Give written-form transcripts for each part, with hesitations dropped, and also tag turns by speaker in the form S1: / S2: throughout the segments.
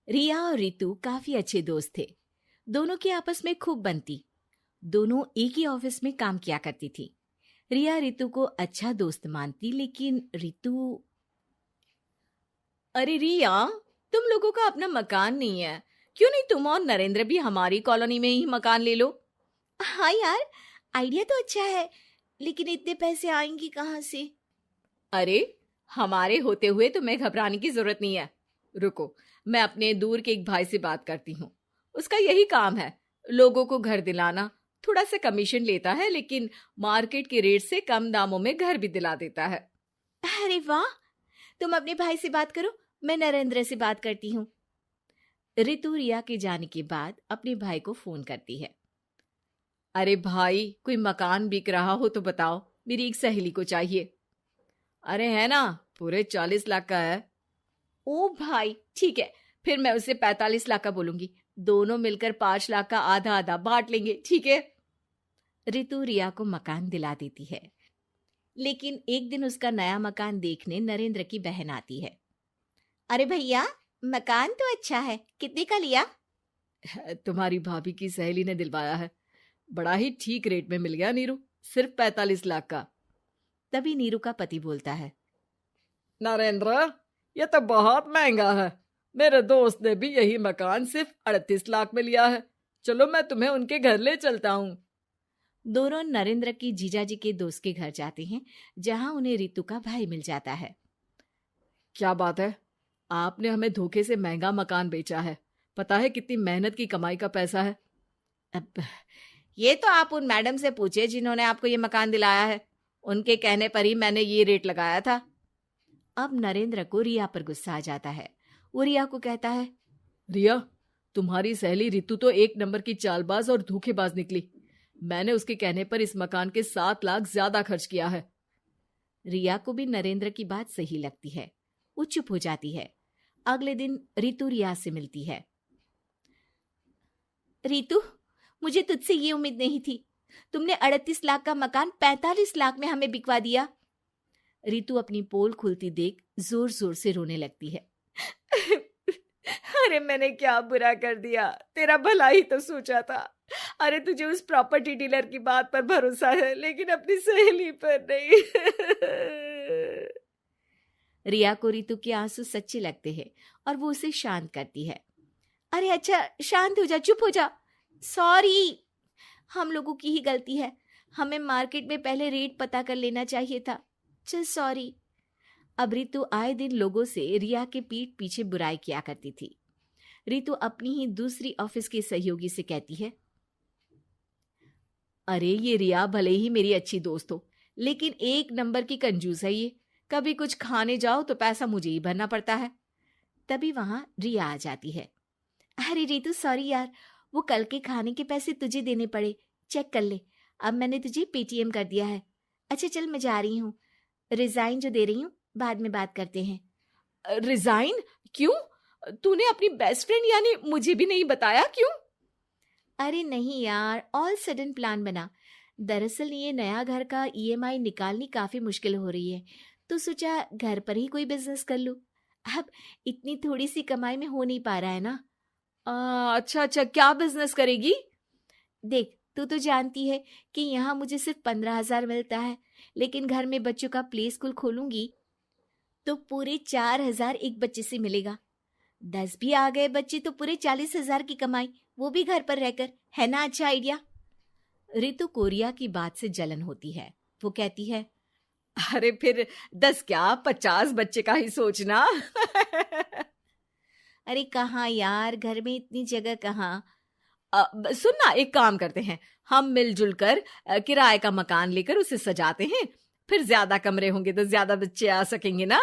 S1: रिया और रितु काफी अच्छे दोस्त थे। दोनों की आपस में खूब बनती। दोनों एक ही ऑफिस में काम किया करती थी। रिया रितु को अच्छा दोस्त मानती, लेकिन रितु।
S2: अरे रिया, तुम लोगों का अपना मकान नहीं है, क्यों नहीं तुम और नरेंद्र भी हमारी कॉलोनी में ही मकान ले लो।
S1: हाँ यार, आइडिया तो अच्छा है, लेकिन इतने पैसे आएंगे कहाँ से?
S2: अरे, हमारे होते हुए तुम्हें घबराने की जरूरत नहीं है। रुको, मैं अपने दूर के एक भाई से बात करती हूँ। उसका यही काम है, लोगों को घर दिलाना। थोड़ा सा कमीशन लेता है, लेकिन मार्केट के रेट से कम दामों में घर भी दिला देता है।
S1: अरे वाह, तुम अपने भाई से बात करो, मैं नरेंद्र से बात करती हूँ। रितु रिया के जाने के बाद अपने भाई को फोन करती है।
S2: अरे भाई, कोई मकान बिक रहा हो तो बताओ, मेरी एक सहेली को चाहिए। अरे है ना, पूरे 40 लाख का है।
S1: ओ भाई,
S2: ठीक है, फिर मैं उसे 45 लाख का बोलूंगी। दोनों मिलकर 5 लाख का आधा आधा बांट लेंगे, ठीक है?
S1: रितु रिया को मकान दिला देती है। लेकिन एक दिन उसका नया मकान देखने नरेंद्र की बहन आती है। अरे भैया, मकान तो अच्छा है, कितने का लिया?
S2: तुम्हारी भाभी की सहेली ने दिलवाया है। बड़ा ही ठीक रेट में मिल गया नीरू, सिर्फ 45 लाख का।
S1: तभी नीरू का पति बोलता है।
S2: नरेंद्र, ये तो बहुत महंगा है। मेरे दोस्त ने भी यही मकान सिर्फ 38 लाख में लिया है। चलो, मैं तुम्हें उनके घर ले चलता हूँ।
S1: दोनों नरेंद्र की जीजाजी के दोस्त के घर जाते हैं, जहां उन्हें रितु का भाई मिल जाता है।
S2: क्या बात है, आपने हमें धोखे से महंगा मकान बेचा है। पता है कितनी मेहनत की कमाई का पैसा है।
S1: अब ये तो आप उन मैडम से पूछे जिन्होंने आपको ये मकान दिलाया है। उनके कहने पर ही मैंने ये रेट लगाया था। अब नरेंद्र को रिया पर गुस्सा आ जाता है। वो रिया को कहता है।
S2: रिया, तुम्हारी सहेली रितु तो एक नंबर की चालबाज और धोखेबाज निकली। मैंने उसके कहने पर इस मकान के 7 लाख ज्यादा खर्च किया है।
S1: रिया को भी नरेंद्र की बात सही लगती है। वो चुप हो जाती है। अगले दिन रितु रिया से मिलती है। रितु, मुझे तुझसे ये उम्मीद नहीं थी। तुमने 38 लाख का मकान 45 लाख में हमें बिकवा दिया। रितु अपनी पोल खुलती देख जोर जोर से रोने लगती है।
S2: अरे मैंने क्या बुरा कर दिया, तेरा भला ही तो सोचा था। अरे तुझे उस प्रॉपर्टी डीलर की बात पर भरोसा है, लेकिन अपनी सहेली पर नहीं।
S1: रिया को रितु के आंसू सच्चे लगते हैं और वो उसे शांत करती है। अरे अच्छा, शांत हो जा, चुप हो जा। सॉरी, हम लोगों की ही गलती है। हमें मार्केट में पहले रेट पता कर लेना चाहिए था। चल सॉरी। अब रितु आए दिन लोगों से रिया के पीठ पीछे बुराई किया करती थी। रितु अपनी ही दूसरी ऑफिस के सहयोगी से कहती है। अरे ये रिया भले ही मेरी अच्छी दोस्त हो, लेकिन एक नंबर की कंजूस है ये। कभी कुछ खाने जाओ तो पैसा मुझे ही भरना पड़ता है। तभी वहां रिया आ जाती है। अरे रितु, सॉरी यार, वो कल के खाने के पैसे तुझे देने पड़े। चेक कर ले, अब मैंने तुझे पेटीएम कर दिया है। अच्छा चल, मैं जा रही हूँ। रिजाइन जो दे रही हूँ, बाद में बात करते हैं।
S2: रिजाइन? क्यों? तूने अपनी बेस्ट फ्रेंड यानी मुझे भी नहीं बताया, क्यों?
S1: अरे नहीं यार, ऑल सडन प्लान बना। दरअसल ये नया घर का ईएमआई निकालनी काफी मुश्किल हो रही है, तो सोचा घर पर ही कोई बिजनेस कर लूं। अब इतनी थोड़ी सी कमाई में हो नहीं पा रहा है ना।
S2: अच्छा अच्छा, क्या बिजनेस करेगी?
S1: देख, तू तो जानती है कि यहाँ मुझे सिर्फ 15,000 मिलता है, लेकिन घर में बच्चों का प्ले स्कूल खोलूंगी तो पूरे 4,000 एक बच्चे से मिलेगा। 10 भी आ गए बच्चे तो पूरे 40,000 की कमाई, वो भी घर पर रहकर। है ना अच्छा आइडिया? रितु को रिया की बात से जलन होती है। वो कहती है।
S2: अरे फिर 10 क्या, 50 बच्चे का ही सोचना।
S1: अरे कहाँ यार, घर में इतनी जगह कहाँ।
S2: सुन ना, एक काम करते हैं, हम मिलजुल कर किराए का मकान लेकर उसे सजाते हैं। फिर ज्यादा कमरे होंगे तो ज्यादा बच्चे आ सकेंगे ना।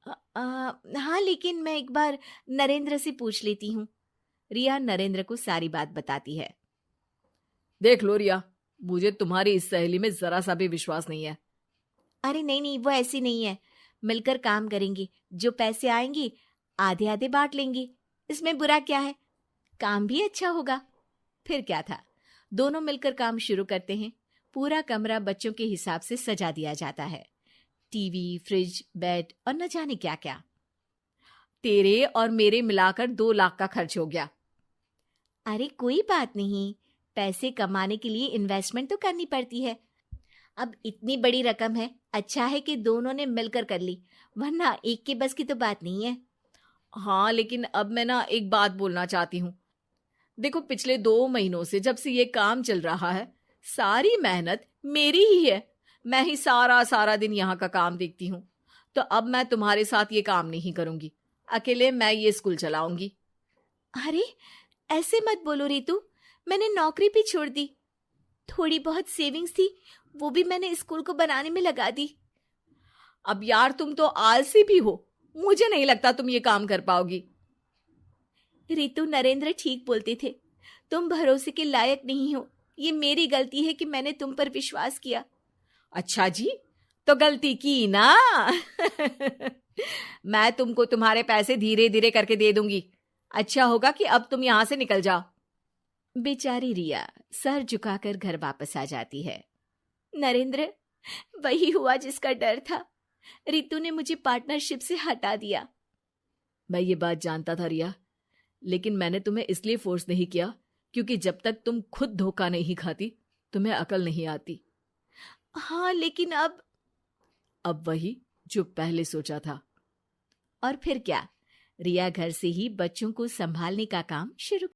S1: हाँ, लेकिन मैं एक बार नरेंद्र से पूछ लेती हूँ। रिया नरेंद्र को सारी बात बताती है।
S2: देख लो रिया, मुझे तुम्हारी इस सहेली में जरा सा भी विश्वास नहीं है।
S1: अरे नहीं नहीं, वो ऐसी नहीं है। मिलकर काम करेंगे, जो पैसे आएंगे आधे आधे बांट लेंगे। इसमें बुरा क्या है, काम भी अच्छा होगा। फिर क्या था, दोनों मिलकर काम शुरू करते हैं। पूरा कमरा बच्चों के हिसाब से सजा दिया जाता है। टीवी, फ्रिज, बेड और न जाने क्या क्या।
S2: तेरे और मेरे मिलाकर 2 लाख का खर्च हो गया।
S1: अरे कोई बात नहीं, पैसे कमाने के लिए इन्वेस्टमेंट तो करनी पड़ती है। अब इतनी बड़ी रकम है, अच्छा है कि दोनों ने मिलकर कर ली, वरना एक के बस की तो बात नहीं है।
S2: हाँ, लेकिन अब मैं ना एक बात बोलना चाहती हूँ। देखो, पिछले 2 महीनों से जब से ये काम चल रहा है, सारी मेहनत मेरी ही है। मैं ही सारा दिन यहाँ का काम देखती हूँ। तो अब मैं तुम्हारे साथ ये काम नहीं करूंगी। अकेले मैं ये स्कूल चलाऊंगी।
S1: अरे ऐसे मत बोलो रितु, मैंने नौकरी भी छोड़ दी। थोड़ी बहुत सेविंग्स थी, वो भी मैंने स्कूल को बनाने में लगा दी।
S2: अब यार, तुम तो आलसी भी हो। मुझे नहीं लगता तुम ये काम कर पाओगी।
S1: रितु, नरेंद्र ठीक बोलते थे, तुम भरोसे के लायक नहीं हो। ये मेरी गलती है कि मैंने तुम पर विश्वास किया।
S2: अच्छा जी, तो गलती की ना। मैं तुमको तुम्हारे पैसे धीरे धीरे करके दे दूंगी। अच्छा होगा कि अब तुम यहां से निकल जाओ।
S1: बेचारी रिया सर झुकाकर घर वापस आ जाती है। नरेंद्र, वही हुआ जिसका डर था। रितु ने मुझे पार्टनरशिप से हटा दिया।
S2: मैं ये बात जानता था रिया, लेकिन मैंने तुम्हें इसलिए फोर्स नहीं किया क्योंकि जब तक तुम खुद धोखा नहीं खाती, तुम्हें अकल नहीं आती।
S1: हाँ, लेकिन
S2: अब वही जो पहले सोचा था।
S1: और फिर क्या, रिया घर से ही बच्चों को संभालने का काम शुरू